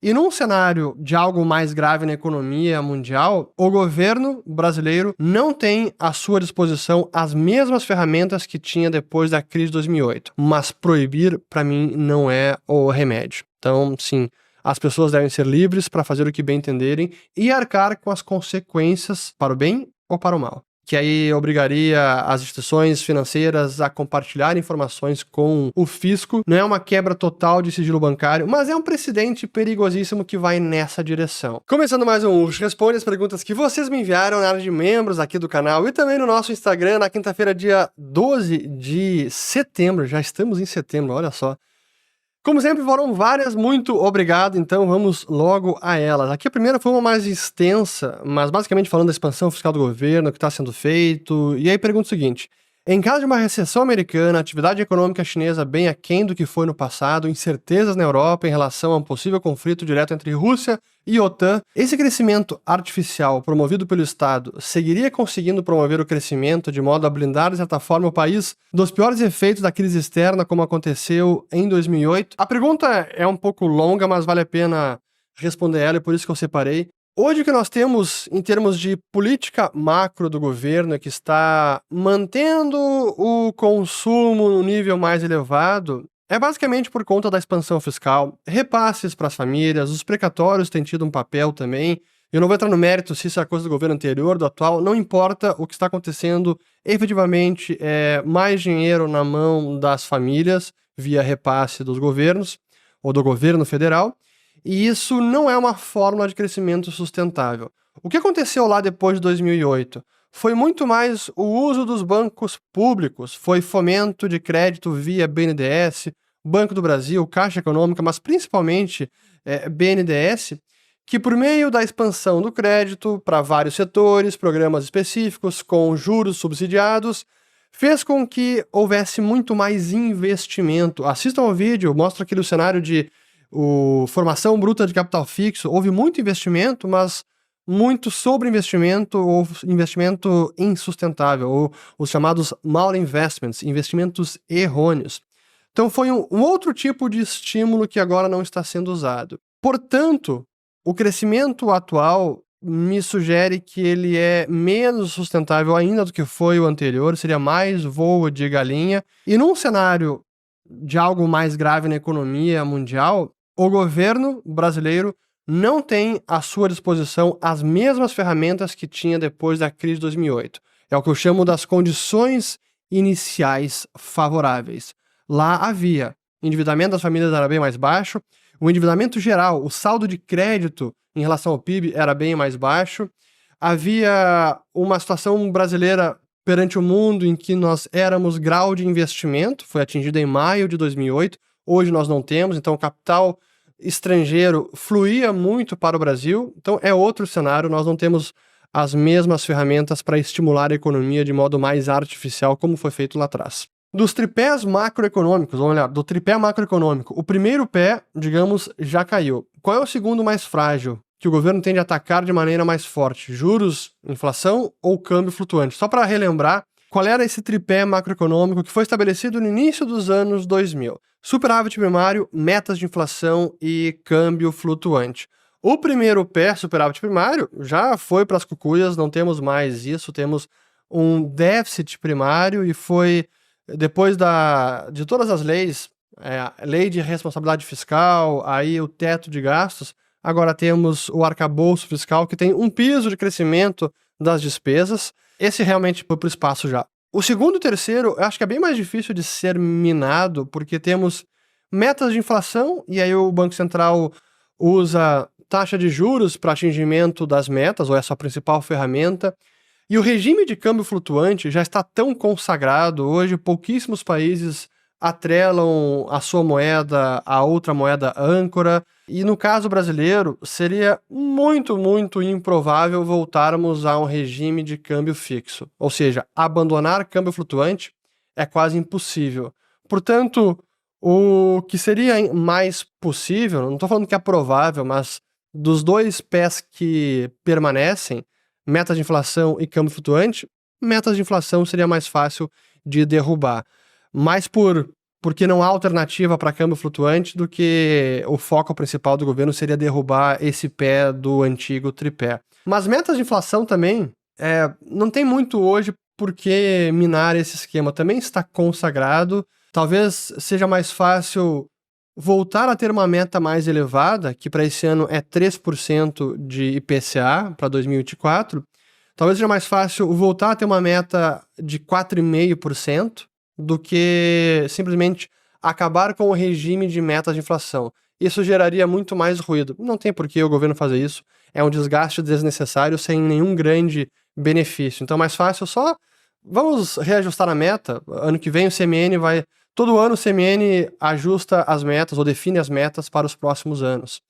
E num cenário de algo mais grave na economia mundial, o governo brasileiro não tem à sua disposição as mesmas ferramentas que tinha depois da crise de 2008. Mas proibir, para mim, não é o remédio. Então, sim, as pessoas devem ser livres para fazer o que bem entenderem e arcar com as consequências para o bem ou para o mal. Que aí obrigaria as instituições financeiras a compartilhar informações com o fisco. Não é uma quebra total de sigilo bancário, mas é um precedente perigosíssimo que vai nessa direção. Começando mais um Urso Responde, as perguntas que vocês me enviaram na área de membros aqui do canal e também no nosso Instagram, na quinta-feira, dia 12 de setembro. Já estamos em setembro, olha só. Como sempre, foram várias, muito obrigado, então vamos logo a elas. Aqui a primeira foi uma mais extensa, mas basicamente falando da expansão fiscal do governo, o que está sendo feito, e aí pergunta o seguinte: em caso de uma recessão americana, atividade econômica chinesa bem aquém do que foi no passado, incertezas na Europa em relação a um possível conflito direto entre Rússia e OTAN, esse crescimento artificial promovido pelo Estado seguiria conseguindo promover o crescimento de modo a blindar, de certa forma, o país dos piores efeitos da crise externa, como aconteceu em 2008? A pergunta é um pouco longa, mas vale a pena responder ela, e por isso que eu separei. Hoje o que nós temos em termos de política macro do governo é que está mantendo o consumo no nível mais elevado é basicamente por conta da expansão fiscal, repasses para as famílias, os precatórios têm tido um papel também. Eu não vou entrar no mérito se isso é coisa do governo anterior, do atual, não importa. O que está acontecendo efetivamente é mais dinheiro na mão das famílias via repasse dos governos ou do governo federal. E isso não é uma fórmula de crescimento sustentável. O que aconteceu lá depois de 2008 foi muito mais o uso dos bancos públicos, foi fomento de crédito via BNDES, Banco do Brasil, Caixa Econômica, mas principalmente BNDES, que por meio da expansão do crédito para vários setores, programas específicos, com juros subsidiados, fez com que houvesse muito mais investimento. Assistam ao vídeo, mostra aquele cenário de formação bruta de capital fixo, houve muito investimento, mas muito sobreinvestimento ou investimento insustentável, ou os chamados malinvestments, investimentos errôneos. Então foi um outro tipo de estímulo que agora não está sendo usado. Portanto, o crescimento atual me sugere que ele é menos sustentável ainda do que foi o anterior, seria mais voo de galinha. E num cenário de algo mais grave na economia mundial, o governo brasileiro não tem à sua disposição as mesmas ferramentas que tinha depois da crise de 2008. É o que eu chamo das condições iniciais favoráveis. Lá havia endividamento das famílias era bem mais baixo, o endividamento geral, o saldo de crédito em relação ao PIB era bem mais baixo, havia uma situação brasileira perante o mundo em que nós éramos grau de investimento, foi atingido em maio de 2008, hoje nós não temos, então o capital estrangeiro fluía muito para o Brasil, então é outro cenário, nós não temos as mesmas ferramentas para estimular a economia de modo mais artificial como foi feito lá atrás. Dos tripés macroeconômicos, vamos olhar, do tripé macroeconômico, o primeiro pé, digamos, já caiu. Qual é o segundo mais frágil que o governo tende a atacar de maneira mais forte? Juros, inflação ou câmbio flutuante? Só para relembrar, qual era esse tripé macroeconômico que foi estabelecido no início dos anos 2000? Superávit primário, metas de inflação e câmbio flutuante. O primeiro pé, superávit primário, já foi para as cucuias, não temos mais isso, temos um déficit primário e foi depois de todas as leis, lei de responsabilidade fiscal, aí o teto de gastos, agora temos o arcabouço fiscal que tem um piso de crescimento das despesas. Esse realmente foi para o espaço já. O segundo e o terceiro, eu acho que é bem mais difícil de ser minado, porque temos metas de inflação, e aí o Banco Central usa taxa de juros para atingimento das metas, ou é a sua principal ferramenta. E o regime de câmbio flutuante já está tão consagrado, hoje pouquíssimos países atrelam a sua moeda a outra moeda âncora, e no caso brasileiro seria muito, muito improvável voltarmos a um regime de câmbio fixo, ou seja, abandonar câmbio flutuante é quase impossível. Portanto, o que seria mais possível, não estou falando que é provável, mas dos dois pés que permanecem, metas de inflação e câmbio flutuante, metas de inflação seria mais fácil de derrubar. Mas por porque não há alternativa para câmbio flutuante do que o foco principal do governo seria derrubar esse pé do antigo tripé. Mas metas de inflação também, não tem muito hoje por que minar esse esquema. Também está consagrado. Talvez seja mais fácil voltar a ter uma meta mais elevada, que para esse ano é 3% de IPCA para 2024. Talvez seja mais fácil voltar a ter uma meta de 4,5% do que simplesmente acabar com o regime de metas de inflação. Isso geraria muito mais ruído. Não tem por que o governo fazer isso. É um desgaste desnecessário sem nenhum grande benefício. Então é mais fácil só vamos reajustar a meta. Ano que vem o CMN vai... Todo ano o CMN ajusta as metas ou define as metas para os próximos anos.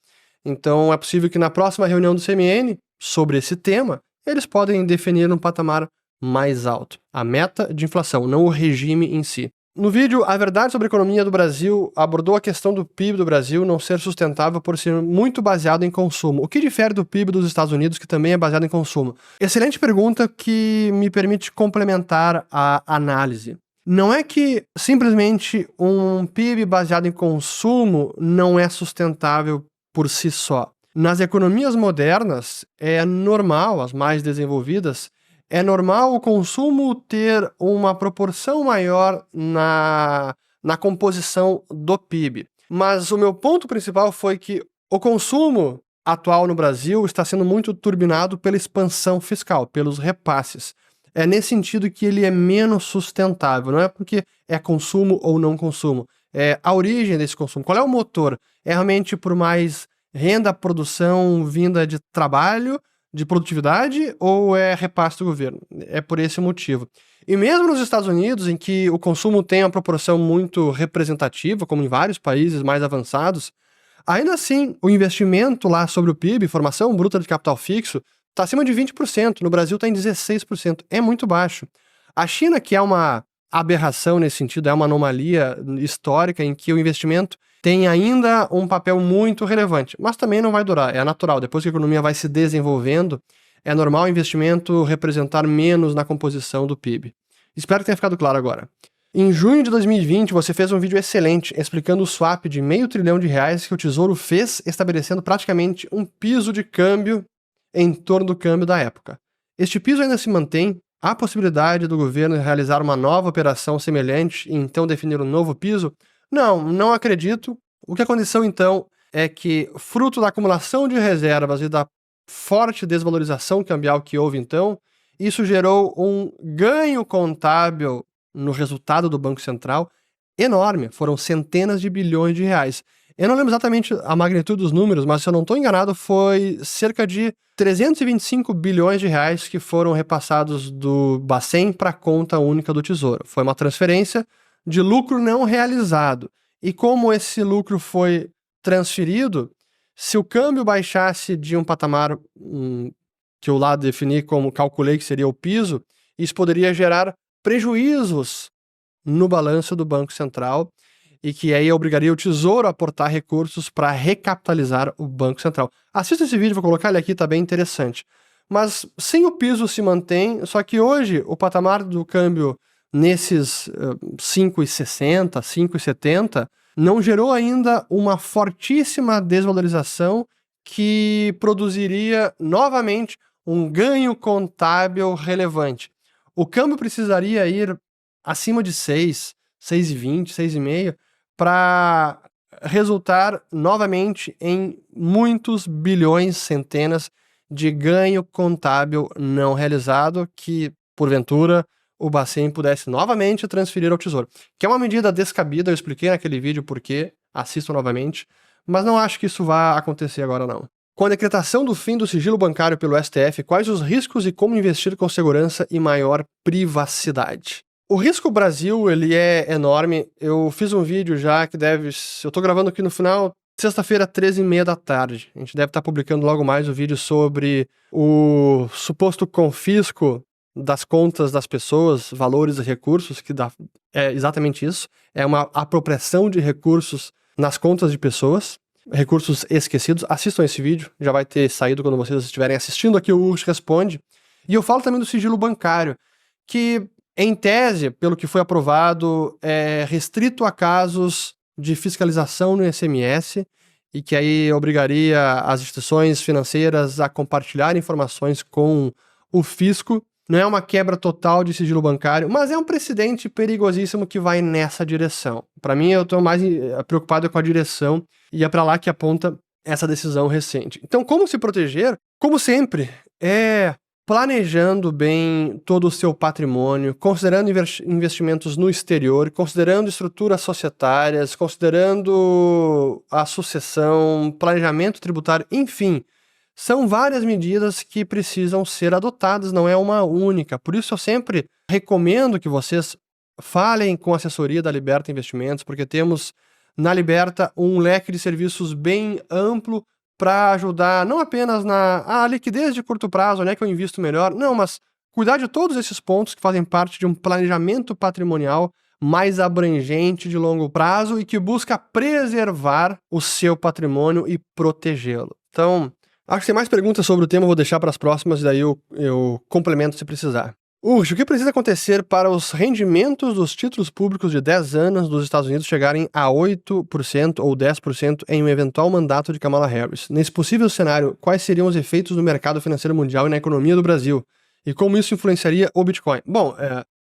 Então é possível que na próxima reunião do CMN, sobre esse tema, eles podem definir um patamar mais alto. A meta de inflação, não o regime em si. No vídeo, A Verdade sobre a Economia do Brasil abordou a questão do PIB do Brasil não ser sustentável por ser muito baseado em consumo. O que difere do PIB dos Estados Unidos, que também é baseado em consumo? Excelente pergunta que me permite complementar a análise. Não é que simplesmente um PIB baseado em consumo não é sustentável por si só. Nas economias modernas, é normal, as mais desenvolvidas, é normal o consumo ter uma proporção maior na composição do PIB. Mas o meu ponto principal foi que o consumo atual no Brasil está sendo muito turbinado pela expansão fiscal, pelos repasses. É nesse sentido que ele é menos sustentável, não é porque é consumo ou não consumo. É a origem desse consumo. Qual é o motor? É realmente por mais renda, produção vinda de trabalho, de produtividade, ou é repasse do governo? É por esse motivo. E mesmo nos Estados Unidos, em que o consumo tem uma proporção muito representativa, como em vários países mais avançados, ainda assim, o investimento lá sobre o PIB, formação bruta de capital fixo, está acima de 20%, no Brasil está em 16%, é muito baixo. A China, que é uma aberração nesse sentido, é uma anomalia histórica em que o investimento tem ainda um papel muito relevante, mas também não vai durar, é natural, depois que a economia vai se desenvolvendo, é normal o investimento representar menos na composição do PIB. Espero que tenha ficado claro agora. Em junho de 2020, você fez um vídeo excelente explicando o swap de R$500 bilhão que o Tesouro fez, estabelecendo praticamente um piso de câmbio em torno do câmbio da época. Este piso ainda se mantém? Há possibilidade do governo realizar uma nova operação semelhante e então definir um novo piso? Não acredito. O que aconteceu então é que, fruto da acumulação de reservas e da forte desvalorização cambial que houve então, isso gerou um ganho contábil no resultado do Banco Central enorme. Foram centenas de bilhões de reais. Eu não lembro exatamente a magnitude dos números, mas se eu não estou enganado, foi cerca de 325 bilhões de reais que foram repassados do Bacen para a conta única do Tesouro. Foi uma transferência de lucro não realizado. E como esse lucro foi transferido, se o câmbio baixasse de um patamar que eu lá defini como calculei que seria o piso, isso poderia gerar prejuízos no balanço do Banco Central, e que aí obrigaria o Tesouro a aportar recursos para recapitalizar o Banco Central. Assista esse vídeo, vou colocar ele aqui, tá bem interessante. Mas sem o piso se mantém, só que hoje o patamar do câmbio nesses 5,60, 5,70 não gerou ainda uma fortíssima desvalorização que produziria novamente um ganho contábil relevante. O câmbio precisaria ir acima de 6, 6,20, 6,5 para resultar novamente em muitos bilhões, centenas de ganho contábil não realizado que, porventura, o Bacen pudesse novamente transferir ao Tesouro. Que é uma medida descabida, eu expliquei naquele vídeo por quê, assistam novamente, mas não acho que isso vá acontecer agora não. Com a decretação do fim do sigilo bancário pelo STF, quais os riscos e como investir com segurança e maior privacidade? O risco Brasil, ele é enorme. Eu fiz um vídeo já que eu tô gravando aqui no final, sexta-feira, 13h30 da tarde. A gente deve estar publicando logo mais o vídeo sobre o suposto confisco das contas das pessoas, valores e recursos, é exatamente isso. É uma apropriação de recursos nas contas de pessoas, recursos esquecidos. Assistam esse vídeo, já vai ter saído quando vocês estiverem assistindo aqui o Urso Responde. E eu falo também do sigilo bancário, que em tese, pelo que foi aprovado, é restrito a casos de fiscalização no ICMS e que aí obrigaria as instituições financeiras a compartilhar informações com o fisco. Não é uma quebra total de sigilo bancário, mas é um precedente perigosíssimo que vai nessa direção. Para mim, eu estou mais preocupado com a direção e é para lá que aponta essa decisão recente. Então, como se proteger? Como sempre, é planejando bem todo o seu patrimônio, considerando investimentos no exterior, considerando estruturas societárias, considerando a sucessão, planejamento tributário, enfim. São várias medidas que precisam ser adotadas, não é uma única. Por isso eu sempre recomendo que vocês falem com a assessoria da Liberta Investimentos, porque temos na Liberta um leque de serviços bem amplo para ajudar não apenas na liquidez de curto prazo, onde é que eu invisto melhor, não, mas cuidar de todos esses pontos que fazem parte de um planejamento patrimonial mais abrangente de longo prazo e que busca preservar o seu patrimônio e protegê-lo. Então, acho que tem mais perguntas sobre o tema, eu vou deixar para as próximas e daí eu complemento se precisar. Urge, o que precisa acontecer para os rendimentos dos títulos públicos de 10 anos dos Estados Unidos chegarem a 8% ou 10% em um eventual mandato de Kamala Harris? Nesse possível cenário, quais seriam os efeitos no mercado financeiro mundial e na economia do Brasil? E como isso influenciaria o Bitcoin? Bom,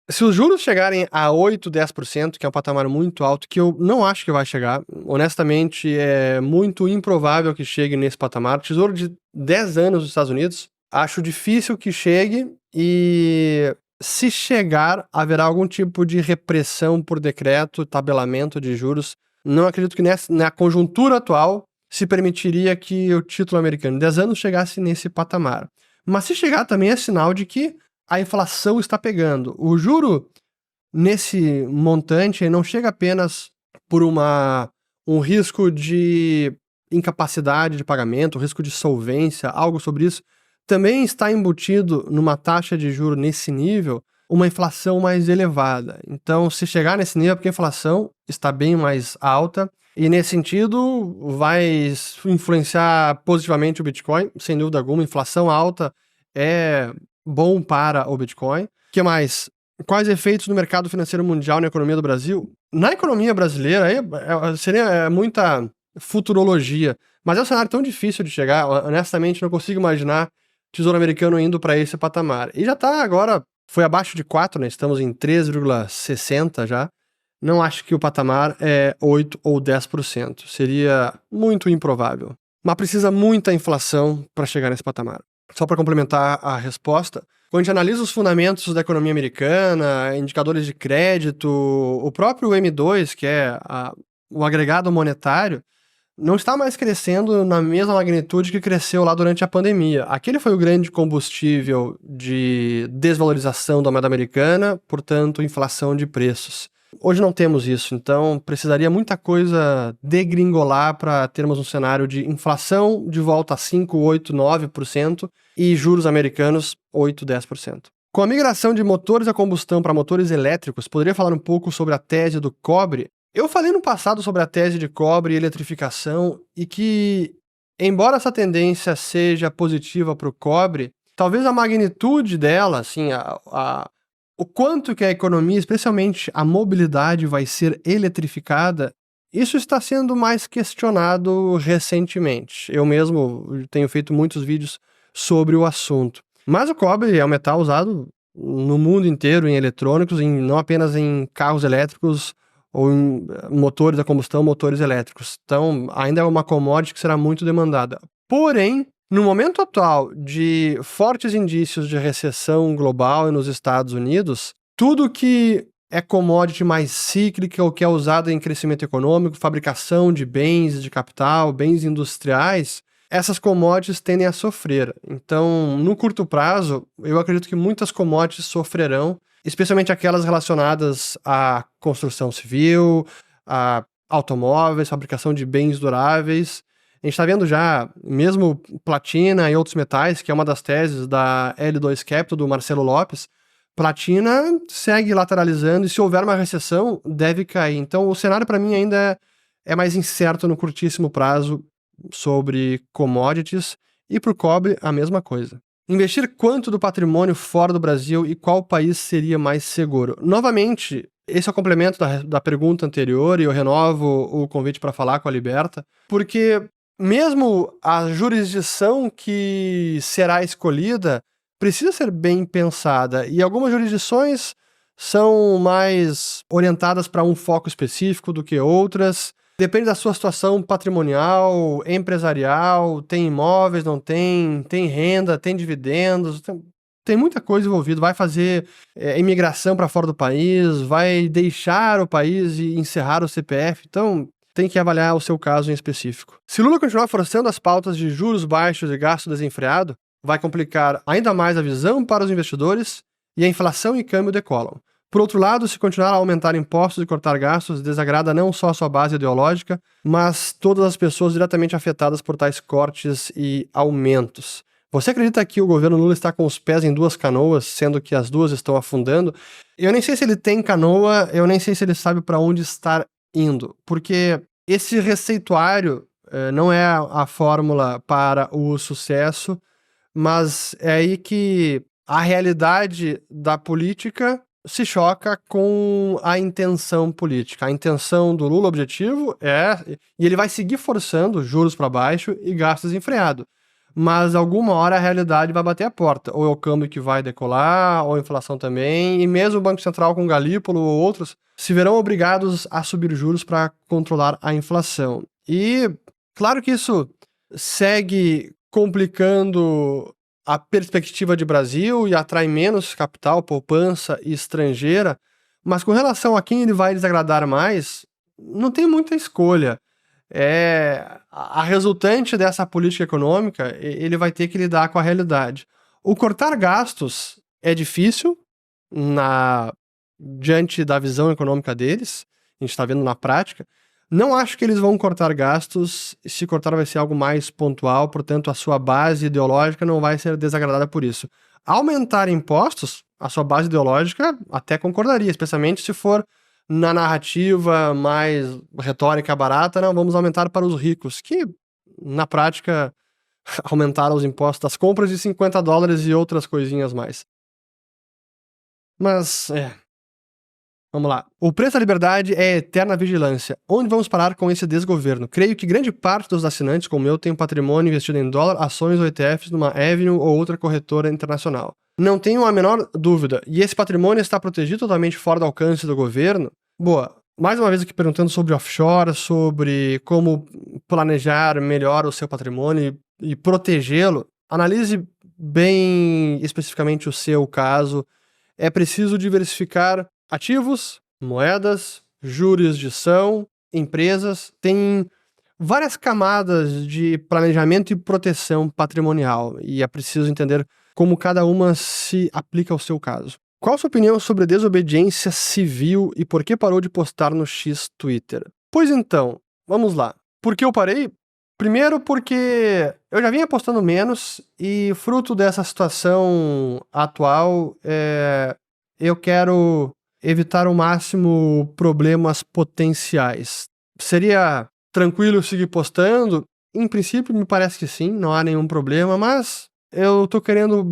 se os juros chegarem a 8%, 10%, que é um patamar muito alto, que eu não acho que vai chegar, honestamente é muito improvável que chegue nesse patamar. Tesouro de 10 anos dos Estados Unidos, acho difícil que chegue e se chegar, haverá algum tipo de repressão por decreto, tabelamento de juros. Não acredito que na conjuntura atual se permitiria que o título americano de 10 anos chegasse nesse patamar. Mas se chegar também é sinal de que a inflação está pegando. O juro nesse montante não chega apenas por um risco de incapacidade de pagamento, risco de solvência, algo sobre isso. Também está embutido numa taxa de juro nesse nível uma inflação mais elevada. Então, se chegar nesse nível, é porque a inflação está bem mais alta e, nesse sentido, vai influenciar positivamente o Bitcoin, sem dúvida alguma. Inflação alta é bom para o Bitcoin. O que mais? Quais efeitos no mercado financeiro mundial na economia do Brasil? Na economia brasileira, seria muita futurologia, mas é um cenário tão difícil de chegar, honestamente, não consigo imaginar Tesouro Americano indo para esse patamar. E já está agora, foi abaixo de 4, né? Estamos em 3,60 já. Não acho que o patamar é 8 ou 10%. Seria muito improvável. Mas precisa muita inflação para chegar nesse patamar. Só para complementar a resposta, quando a gente analisa os fundamentos da economia americana, indicadores de crédito, o próprio M2, que é o agregado monetário, não está mais crescendo na mesma magnitude que cresceu lá durante a pandemia. Aquele foi o grande combustível de desvalorização da moeda americana, portanto, inflação de preços. Hoje não temos isso, então precisaria muita coisa degringolar para termos um cenário de inflação de volta a 5, 8, 9% e juros americanos 8, 10%. Com a migração de motores a combustão para motores elétricos, poderia falar um pouco sobre a tese do cobre? Eu falei no passado sobre a tese de cobre e eletrificação e que, embora essa tendência seja positiva para o cobre, talvez a magnitude dela, assim, o quanto que a economia, especialmente a mobilidade, vai ser eletrificada, isso está sendo mais questionado recentemente. Eu mesmo tenho feito muitos vídeos sobre o assunto. Mas o cobre é um metal usado no mundo inteiro em eletrônicos, não apenas em carros elétricos, ou em motores a combustão, motores elétricos. Então, ainda é uma commodity que será muito demandada. Porém, no momento atual de fortes indícios de recessão global e nos Estados Unidos, tudo que é commodity mais cíclica ou que é usado em crescimento econômico, fabricação de bens de capital, bens industriais, essas commodities tendem a sofrer. Então, no curto prazo, eu acredito que muitas commodities sofrerão, especialmente aquelas relacionadas à construção civil, a automóveis, fabricação de bens duráveis. A gente está vendo já, mesmo platina e outros metais, que é uma das teses da L2 Capital, do Marcelo Lopes, platina segue lateralizando e se houver uma recessão, deve cair. Então, o cenário para mim ainda é mais incerto no curtíssimo prazo sobre commodities e para o cobre a mesma coisa. Investir quanto do patrimônio fora do Brasil e qual país seria mais seguro? Novamente, esse é o complemento da pergunta anterior e eu renovo o convite para falar com a Liberta, porque mesmo a jurisdição que será escolhida precisa ser bem pensada e algumas jurisdições são mais orientadas para um foco específico do que outras. Depende da sua situação patrimonial, empresarial, tem imóveis, não tem, tem renda, tem dividendos, tem muita coisa envolvida. Vai fazer imigração para fora do país, vai deixar o país e encerrar o CPF. Então, tem que avaliar o seu caso em específico. Se Lula continuar forçando as pautas de juros baixos e gasto desenfreado, vai complicar ainda mais a visão para os investidores e a inflação e câmbio decolam. Por outro lado, se continuar a aumentar impostos e cortar gastos, desagrada não só a sua base ideológica, mas todas as pessoas diretamente afetadas por tais cortes e aumentos. Você acredita que o governo Lula está com os pés em duas canoas, sendo que as duas estão afundando? Eu nem sei se ele tem canoa, eu nem sei se ele sabe para onde estar indo, porque esse receituário não é a fórmula para o sucesso, mas é aí que a realidade da política se choca com a intenção política. A intenção do Lula, objetivo e ele vai seguir forçando juros para baixo e gastos desenfreado. Mas alguma hora a realidade vai bater a porta. Ou é o câmbio que vai decolar, ou a inflação também, e mesmo o Banco Central com Galípolo ou outros se verão obrigados a subir juros para controlar a inflação. E claro que isso segue complicando a perspectiva de Brasil e atrai menos capital, poupança estrangeira, mas com relação a quem ele vai desagradar mais, não tem muita escolha. A resultante dessa política econômica, ele vai ter que lidar com a realidade. O cortar gastos é difícil diante da visão econômica deles, a gente está vendo na prática. Não acho que eles vão cortar gastos, se cortar vai ser algo mais pontual, portanto a sua base ideológica não vai ser desagradada por isso. Aumentar impostos, a sua base ideológica até concordaria, especialmente se for na narrativa mais retórica barata, não, vamos aumentar para os ricos, que na prática aumentaram os impostos das compras de $50 e outras coisinhas mais. Mas, vamos lá. O preço da liberdade é eterna vigilância. Onde vamos parar com esse desgoverno? Creio que grande parte dos assinantes, como eu, tem um patrimônio investido em dólar, ações ou ETFs numa Avenue ou outra corretora internacional. Não tenho a menor dúvida. E esse patrimônio está protegido totalmente fora do alcance do governo? Boa. Mais uma vez aqui perguntando sobre offshore, sobre como planejar melhor o seu patrimônio e protegê-lo. Analise bem especificamente o seu caso. É preciso diversificar ativos, moedas, jurisdição, empresas. Tem várias camadas de planejamento e proteção patrimonial e é preciso entender como cada uma se aplica ao seu caso. Qual a sua opinião sobre desobediência civil e por que parou de postar no X Twitter? Pois então, vamos lá. Por que eu parei? Primeiro porque eu já vinha postando menos e fruto dessa situação atual, eu quero evitar ao máximo problemas potenciais. Seria tranquilo seguir postando? Em princípio, me parece que sim, não há nenhum problema, mas eu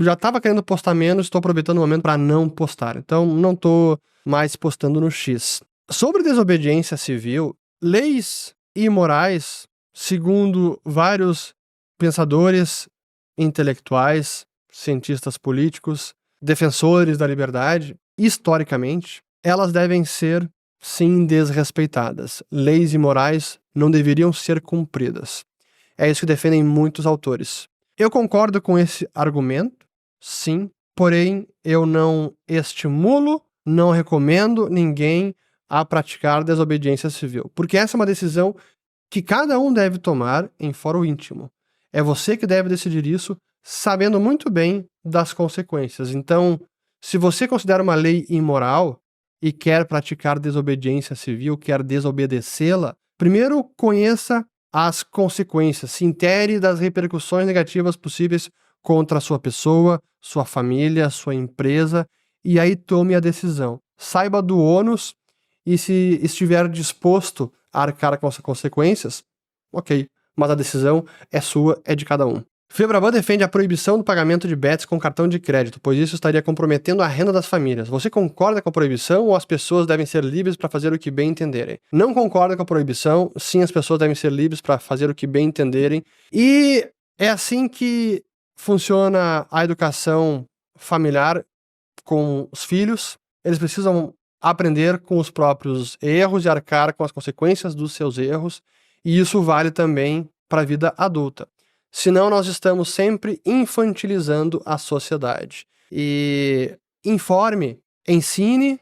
já estava querendo postar menos, estou aproveitando o momento para não postar. Então, não estou mais postando no X. Sobre desobediência civil, leis imorais, segundo vários pensadores intelectuais, cientistas políticos, defensores da liberdade, historicamente, elas devem ser, sim, desrespeitadas. Leis imorais não deveriam ser cumpridas. É isso que defendem muitos autores. Eu concordo com esse argumento, sim, porém eu não estimulo, não recomendo ninguém a praticar desobediência civil, porque essa é uma decisão que cada um deve tomar em foro íntimo. É você que deve decidir isso, sabendo muito bem das consequências. Então, se você considera uma lei imoral e quer praticar desobediência civil, quer desobedecê-la, primeiro conheça as consequências, se intere das repercussões negativas possíveis contra a sua pessoa, sua família, sua empresa, e aí tome a decisão. Saiba do ônus e se estiver disposto a arcar com as consequências, ok, mas a decisão é sua, é de cada um. Febraban defende a proibição do pagamento de bets com cartão de crédito, pois isso estaria comprometendo a renda das famílias. Você concorda com a proibição ou as pessoas devem ser livres para fazer o que bem entenderem? Não concorda com a proibição, sim, as pessoas devem ser livres para fazer o que bem entenderem. E é assim que funciona a educação familiar com os filhos. Eles precisam aprender com os próprios erros e arcar com as consequências dos seus erros, e isso vale também para a vida adulta. Senão nós estamos sempre infantilizando a sociedade. E informe, ensine,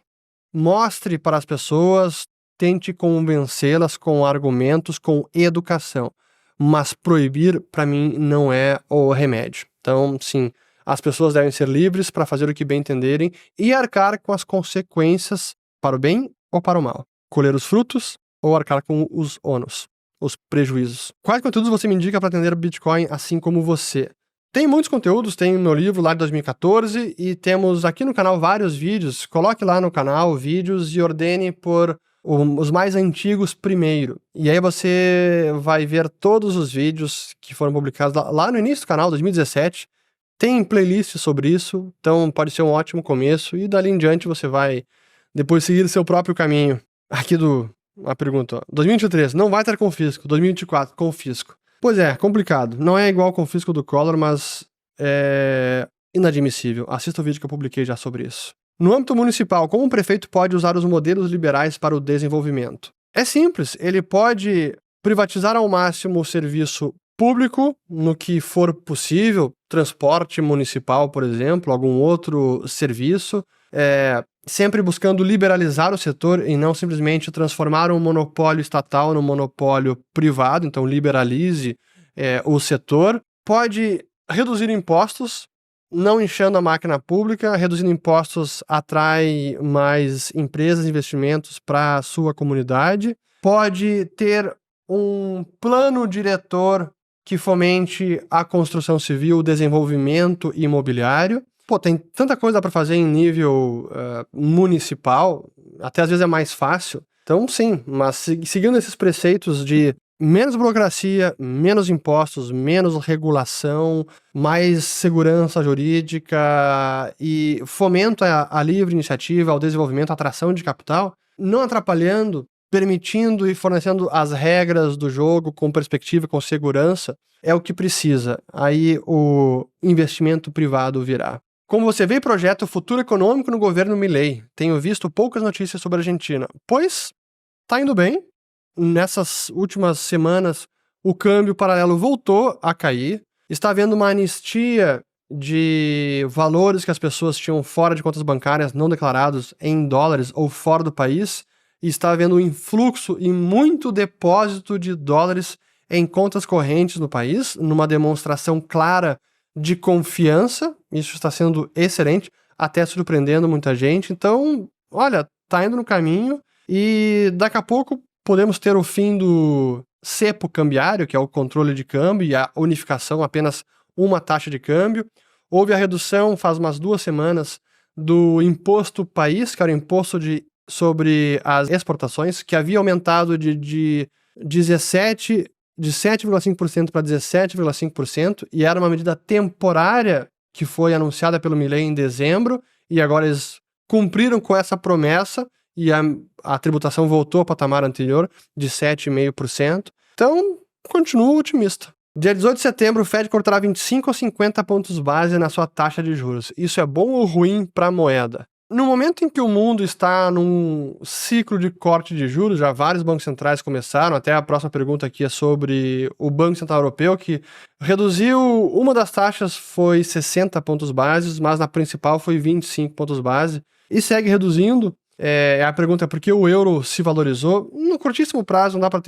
mostre para as pessoas, tente convencê-las com argumentos, com educação. Mas proibir, para mim, não é o remédio. Então, sim, as pessoas devem ser livres para fazer o que bem entenderem e arcar com as consequências para o bem ou para o mal. Colher os frutos ou arcar com os ônus, os prejuízos. Quais conteúdos você me indica para entender Bitcoin assim como você? Tem muitos conteúdos, tem o meu livro lá de 2014 e temos aqui no canal vários vídeos. Coloque lá no canal vídeos e ordene por os mais antigos primeiro. E aí você vai ver todos os vídeos que foram publicados lá no início do canal, 2017. Tem playlist sobre isso, então pode ser um ótimo começo. E dali em diante você vai depois seguir seu próprio caminho. Aqui uma pergunta, ó. 2023, não vai ter confisco. 2024, confisco. Pois é, complicado. Não é igual ao confisco do Collor, mas é inadmissível. Assista o vídeo que eu publiquei já sobre isso. No âmbito municipal, como o prefeito pode usar os modelos liberais para o desenvolvimento? É simples, ele pode privatizar ao máximo o serviço público, no que for possível, transporte municipal, por exemplo, algum outro serviço, sempre buscando liberalizar o setor e não simplesmente transformar um monopólio estatal num monopólio privado, então liberalize o setor. Pode reduzir impostos, não inchando a máquina pública. Reduzindo impostos atrai mais empresas e investimentos para a sua comunidade. Pode ter um plano diretor que fomente a construção civil, o desenvolvimento imobiliário. Tem tanta coisa para fazer em nível municipal, até às vezes é mais fácil. Então, sim, mas seguindo esses preceitos de menos burocracia, menos impostos, menos regulação, mais segurança jurídica e fomento à livre iniciativa, ao desenvolvimento, à atração de capital, não atrapalhando, permitindo e fornecendo as regras do jogo com perspectiva, com segurança, é o que precisa. Aí o investimento privado virá. Como você vê, projeto futuro econômico no governo Milei. Tenho visto poucas notícias sobre a Argentina. Pois, tá indo bem. Nessas últimas semanas, o câmbio paralelo voltou a cair. Está havendo uma anistia de valores que as pessoas tinham fora de contas bancárias não declarados em dólares ou fora do país. E está havendo um influxo e muito depósito de dólares em contas correntes no país, numa demonstração clara de confiança. Isso está sendo excelente, até surpreendendo muita gente. Então, olha, tá indo no caminho e daqui a pouco podemos ter o fim do cepo cambiário, que é o controle de câmbio, e a unificação, apenas uma taxa de câmbio. Houve a redução, faz umas 2 semanas, do imposto país, que era o imposto sobre as exportações, que havia aumentado de 7,5% para 17,5%, e era uma medida temporária que foi anunciada pelo Milei em dezembro, e agora eles cumpriram com essa promessa, e a tributação voltou ao patamar anterior de 7,5%. Então, continuo otimista. Dia 18 de setembro, o Fed cortará 25 ou 50 pontos base na sua taxa de juros. Isso é bom ou ruim para a moeda? No momento em que o mundo está num ciclo de corte de juros, já vários bancos centrais começaram, até a próxima pergunta aqui é sobre o Banco Central Europeu, que reduziu, uma das taxas foi 60 pontos base, mas na principal foi 25 pontos base, e segue reduzindo. A pergunta é por que o euro se valorizou. No curtíssimo prazo não dá para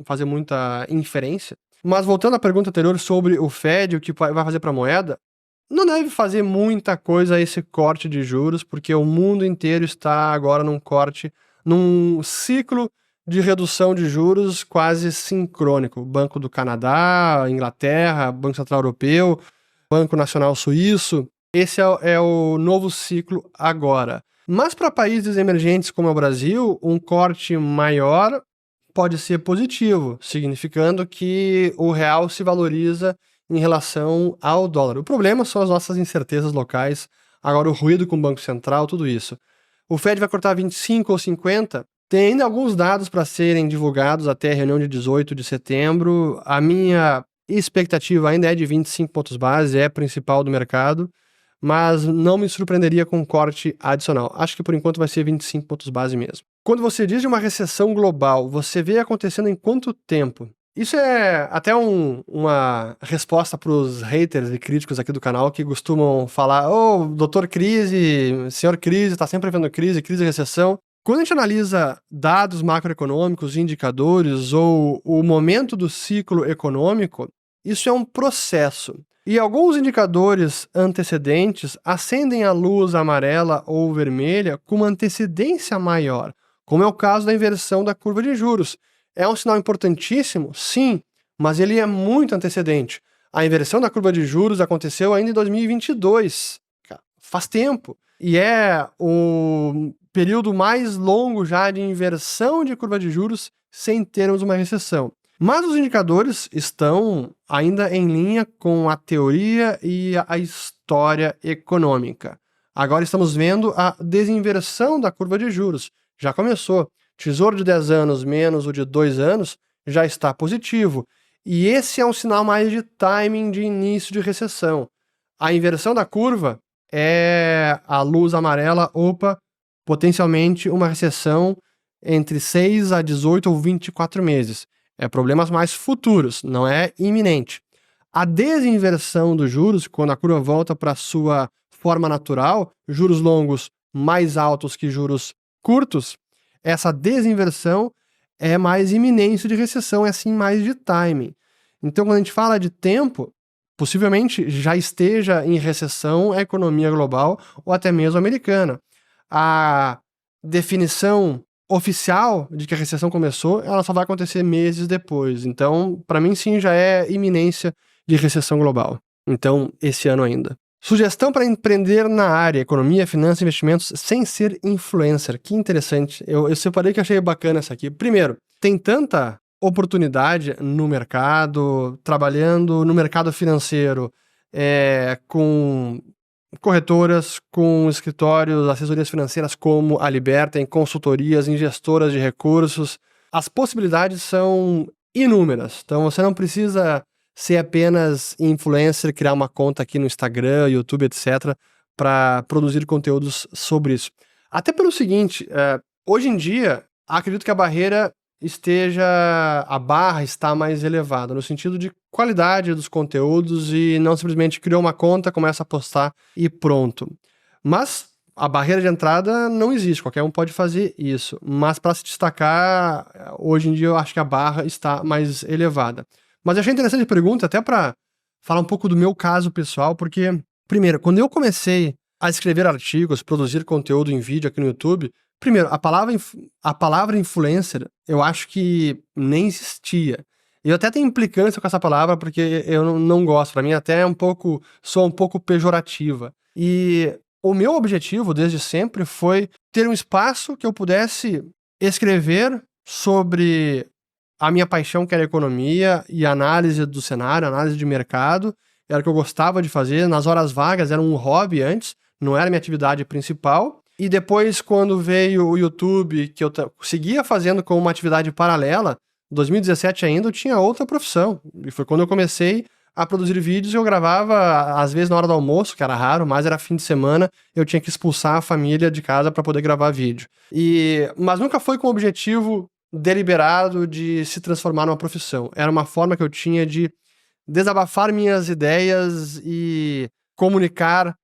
fazer muita inferência, mas voltando à pergunta anterior sobre o Fed, o que vai fazer para a moeda, não deve fazer muita coisa a esse corte de juros, porque o mundo inteiro está agora num ciclo de redução de juros quase sincrônico. Banco do Canadá, Inglaterra, Banco Central Europeu, Banco Nacional Suíço. Esse é o novo ciclo agora. Mas para países emergentes como o Brasil, um corte maior pode ser positivo, significando que o real se valoriza em relação ao dólar. O problema são as nossas incertezas locais, agora o ruído com o Banco Central, tudo isso. O Fed vai cortar 25 ou 50? Tem ainda alguns dados para serem divulgados até a reunião de 18 de setembro. A minha expectativa ainda é de 25 pontos base, é a principal do mercado, mas não me surpreenderia com um corte adicional. Acho que por enquanto vai ser 25 pontos base mesmo. Quando você diz de uma recessão global, você vê acontecendo em quanto tempo? Isso é até uma resposta para os haters e críticos aqui do canal que costumam falar: ô, doutor crise, senhor crise, tá sempre vendo crise e recessão. Quando a gente analisa dados macroeconômicos, indicadores ou o momento do ciclo econômico, isso é um processo. E alguns indicadores antecedentes acendem a luz amarela ou vermelha com uma antecedência maior, como é o caso da inversão da curva de juros. É um sinal importantíssimo? Sim, mas ele é muito antecedente. A inversão da curva de juros aconteceu ainda em 2022. Faz tempo. E é o período mais longo já de inversão de curva de juros sem termos uma recessão. Mas os indicadores estão ainda em linha com a teoria e a história econômica. Agora estamos vendo a desinversão da curva de juros. Já começou. Tesouro de 10 anos menos o de 2 anos já está positivo. E esse é um sinal mais de timing de início de recessão. A inversão da curva é a luz amarela, potencialmente uma recessão entre 6 a 18 ou 24 meses. É problemas mais futuros, não é iminente. A desinversão dos juros, quando a curva volta para sua forma natural, juros longos mais altos que juros curtos, essa desinversão é mais iminência de recessão, é assim mais de timing. Então, quando a gente fala de tempo, possivelmente já esteja em recessão a economia global ou até mesmo americana. A definição oficial de que a recessão começou, ela só vai acontecer meses depois. Então, para mim, sim, já é iminência de recessão global. Então, esse ano ainda. Sugestão para empreender na área, economia, finanças e investimentos, sem ser influencer. Que interessante. Eu separei que achei bacana essa aqui. Primeiro, tem tanta oportunidade no mercado, trabalhando no mercado financeiro, com corretoras, com escritórios, assessorias financeiras como a Liberta, em consultorias, em gestoras de recursos. As possibilidades são inúmeras. Então, você não precisa ser apenas influencer, criar uma conta aqui no Instagram, YouTube, etc., para produzir conteúdos sobre isso. Até pelo seguinte, hoje em dia, acredito que a barra está mais elevada, no sentido de qualidade dos conteúdos e não simplesmente criou uma conta, começa a postar e pronto. Mas a barreira de entrada não existe, qualquer um pode fazer isso. Mas para se destacar, hoje em dia eu acho que a barra está mais elevada. Mas eu achei interessante a pergunta, até para falar um pouco do meu caso pessoal, porque, primeiro, quando eu comecei a escrever artigos, produzir conteúdo em vídeo aqui no YouTube, primeiro, a palavra influencer, eu acho que nem existia. Eu até tenho implicância com essa palavra, porque eu não gosto, para mim até soa um pouco pejorativa. E o meu objetivo, desde sempre, foi ter um espaço que eu pudesse escrever sobre a minha paixão, que era economia e análise do cenário, análise de mercado, era o que eu gostava de fazer. Nas horas vagas, era um hobby antes, não era minha atividade principal. E depois, quando veio o YouTube, que eu seguia fazendo como uma atividade paralela, em 2017 ainda, eu tinha outra profissão. E foi quando eu comecei a produzir vídeos e eu gravava, às vezes, na hora do almoço, que era raro, mas era fim de semana, eu tinha que expulsar a família de casa para poder gravar vídeo. Mas nunca foi com o objetivo deliberado de se transformar numa profissão. Era uma forma que eu tinha de desabafar minhas ideias e comunicar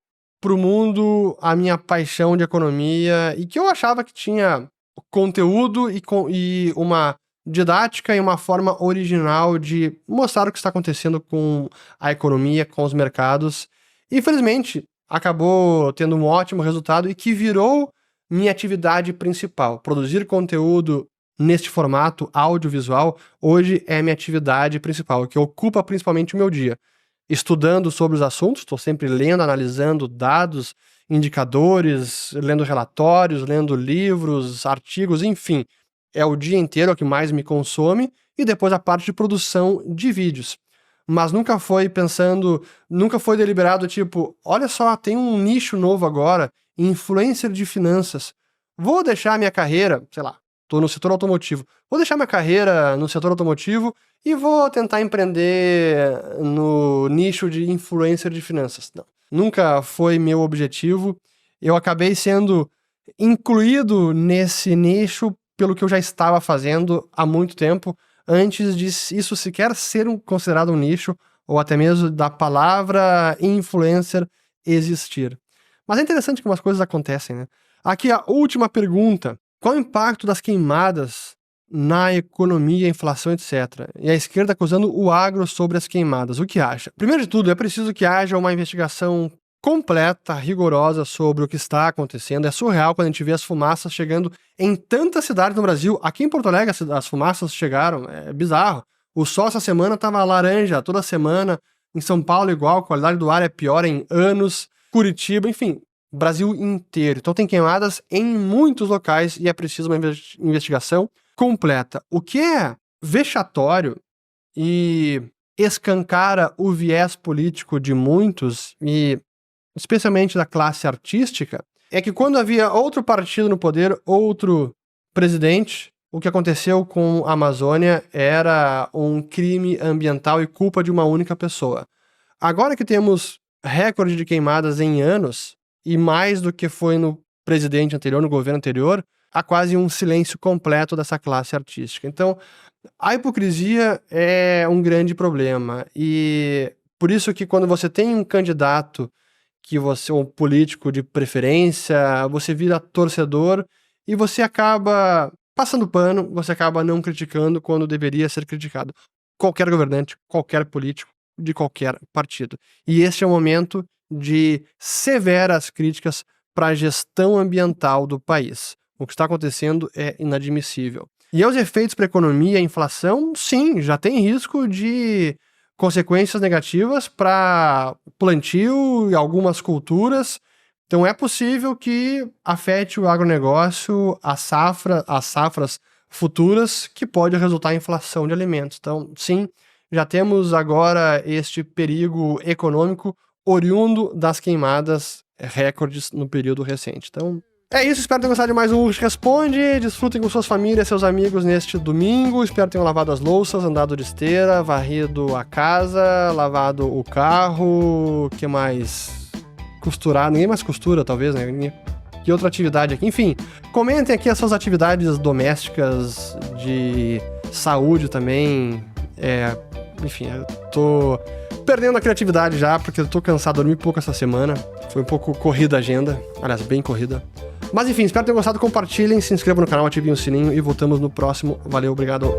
para o mundo a minha paixão de economia e que eu achava que tinha conteúdo e uma didática e uma forma original de mostrar o que está acontecendo com a economia, com os mercados. E, infelizmente, acabou tendo um ótimo resultado e que virou minha atividade principal. Produzir conteúdo neste formato audiovisual, hoje é minha atividade principal, que ocupa principalmente o meu dia. Estudando sobre os assuntos, estou sempre lendo, analisando dados, indicadores, lendo relatórios, lendo livros, artigos, enfim. É o dia inteiro o que mais me consome, e depois a parte de produção de vídeos. mas nunca foi pensando, nunca foi deliberado, tipo, olha só, tem um nicho novo agora, influencer de finanças. Vou deixar minha carreira, sei lá, tô no setor automotivo, vou deixar minha carreira no setor automotivo e vou tentar empreender no nicho de influencer de finanças. Não, nunca foi meu objetivo. Eu acabei sendo incluído nesse nicho pelo que eu já estava fazendo há muito tempo, antes de isso sequer ser considerado um nicho, ou até mesmo da palavra influencer existir. Mas é interessante que umas coisas acontecem, né? Aqui a última pergunta. Qual o impacto das queimadas na economia, inflação, etc? E a esquerda acusando o agro sobre as queimadas. O que acha? Primeiro de tudo, é preciso que haja uma investigação completa, rigorosa sobre o que está acontecendo. É surreal quando a gente vê as fumaças chegando em tantas cidades no Brasil. Aqui em Porto Alegre as fumaças chegaram, é bizarro. O sol essa semana estava laranja, toda semana. Em São Paulo igual, a qualidade do ar é pior em anos. Curitiba, enfim, Brasil inteiro. Então tem queimadas em muitos locais e é preciso uma investigação completa. O que é vexatório e escancara o viés político de muitos, e especialmente da classe artística, é que quando havia outro partido no poder, outro presidente, o que aconteceu com a Amazônia era um crime ambiental e culpa de uma única pessoa. Agora que temos recorde de queimadas em anos, e mais do que foi no presidente anterior, no governo anterior, há quase um silêncio completo dessa classe artística. Então, a hipocrisia é um grande problema, e por isso que quando você tem um candidato que você é um político de preferência, você vira torcedor e você acaba passando pano, você acaba não criticando quando deveria ser criticado. Qualquer governante, qualquer político, de qualquer partido. E este é o momento de severas críticas para a gestão ambiental do país. O que está acontecendo é inadmissível. E aos efeitos para a economia e a inflação, sim, já tem risco de consequências negativas para plantio e algumas culturas. Então é possível que afete o agronegócio, as safras futuras, que pode resultar em inflação de alimentos. Então, sim, já temos agora este perigo econômico oriundo das queimadas recordes no período recente. Então, é isso, espero ter gostado de mais um Urso Responde. Desfrutem com suas famílias, seus amigos neste domingo. Espero que tenham lavado as louças, andado de esteira, varrido a casa, lavado o carro. Que mais? Costurar. Ninguém mais costura, talvez, né? Que outra atividade aqui? Enfim, comentem aqui as suas atividades domésticas, de saúde também. Enfim, eu tô perdendo a criatividade já, porque eu tô cansado, dormi pouco essa semana. Foi um pouco corrida a agenda. Aliás, bem corrida. Mas enfim, espero ter gostado, compartilhem, se inscrevam no canal, ativem o sininho e voltamos no próximo. Valeu, obrigado.